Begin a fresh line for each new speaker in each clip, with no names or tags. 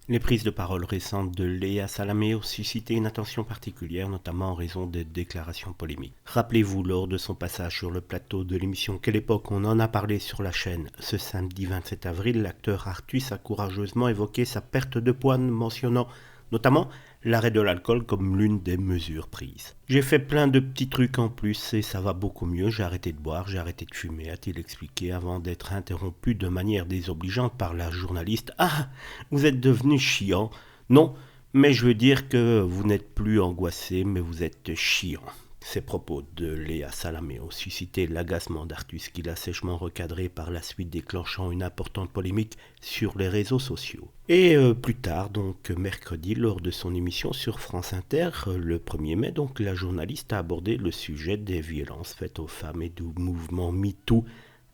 Les prises de parole récentes de Léa Salamé ont suscité une attention particulière, notamment en raison des déclarations polémiques. Rappelez-vous, lors de son passage sur le plateau de l'émission Quelle époque, on en a parlé sur la chaîne. Ce samedi 27 avril, l'acteur Artus a courageusement évoqué sa perte de poids, mentionnant notamment l'arrêt de l'alcool comme l'une des mesures prises. J'ai fait plein de petits trucs en plus et ça va beaucoup mieux, j'ai arrêté de boire, j'ai arrêté de fumer, a-t-il expliqué avant d'être interrompu de manière désobligeante par la journaliste. Ah, vous êtes devenu chiant. Non, mais je veux dire que vous n'êtes plus angoissé, mais vous êtes chiant. Ces propos de Léa Salamé ont suscité l'agacement d'Artus, qui l'a sèchement recadré par la suite, déclenchant une importante polémique sur les réseaux sociaux. Et plus tard, donc mercredi, lors de son émission sur France Inter, le 1er mai, donc la journaliste a abordé le sujet des violences faites aux femmes et du mouvement MeToo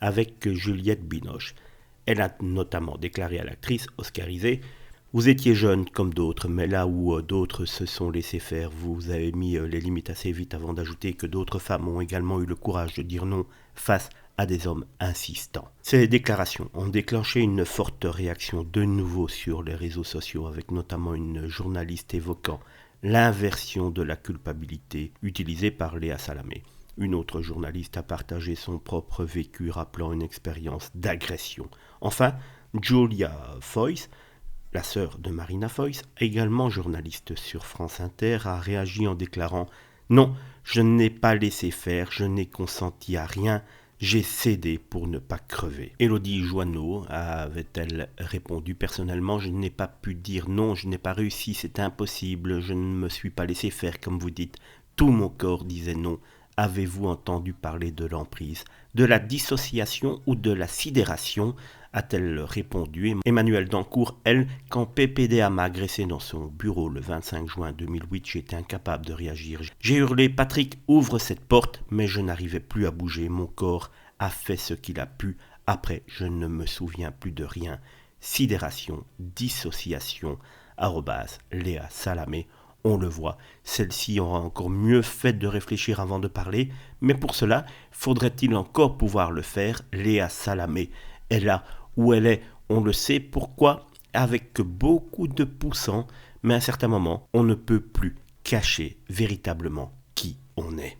avec Juliette Binoche. Elle a notamment déclaré à l'actrice oscarisée: vous étiez jeune comme d'autres, mais là où d'autres se sont laissés faire, vous avez mis les limites assez vite, avant d'ajouter que d'autres femmes ont également eu le courage de dire non face à des hommes insistants. Ces déclarations ont déclenché une forte réaction de nouveau sur les réseaux sociaux, avec notamment une journaliste évoquant l'inversion de la culpabilité utilisée par Léa Salamé. Une autre journaliste a partagé son propre vécu, rappelant une expérience d'agression. Enfin, Julia Foyce, la sœur de Marina Foyce, également journaliste sur France Inter, a réagi en déclarant: non, je n'ai pas laissé faire, je n'ai consenti à rien, j'ai cédé pour ne pas crever. Élodie Joanneau avait-elle répondu: personnellement, je n'ai pas pu dire non, je n'ai pas réussi, c'est impossible, je ne me suis pas laissé faire comme vous dites. Tout mon corps disait non. Avez-vous entendu parler de l'emprise, de la dissociation ou de la sidération, a-t-elle répondu. Emmanuelle Dancourt, elle, quand PPDA m'a agressé dans son bureau le 25 juin 2008, j'étais incapable de réagir. J'ai hurlé: Patrick, ouvre cette porte, mais je n'arrivais plus à bouger. Mon corps a fait ce qu'il a pu. Après, je ne me souviens plus de rien. Sidération, dissociation, Léa Salamé. On le voit, celle-ci aura encore mieux fait de réfléchir avant de parler, mais pour cela, faudrait-il encore pouvoir le faire? Léa Salamé est là où elle est, on le sait. Pourquoi? Avec beaucoup de poussants, mais à un certain moment, on ne peut plus cacher véritablement qui on est.